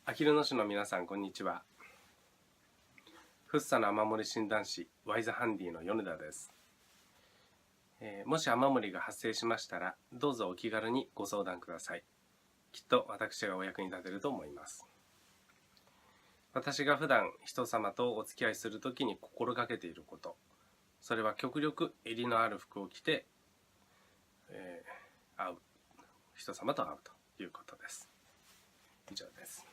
あきる野市の皆さん、こんにちは。フッサの雨漏り診断士ワイズハンディの米田です。もし雨漏りが発生しましたら、どうぞお気軽にご相談ください。きっと私がお役に立てると思います。私が普段人様とお付き合いするときに心がけていること、それは極力襟のある服を着て、人様と会うということです。以上です。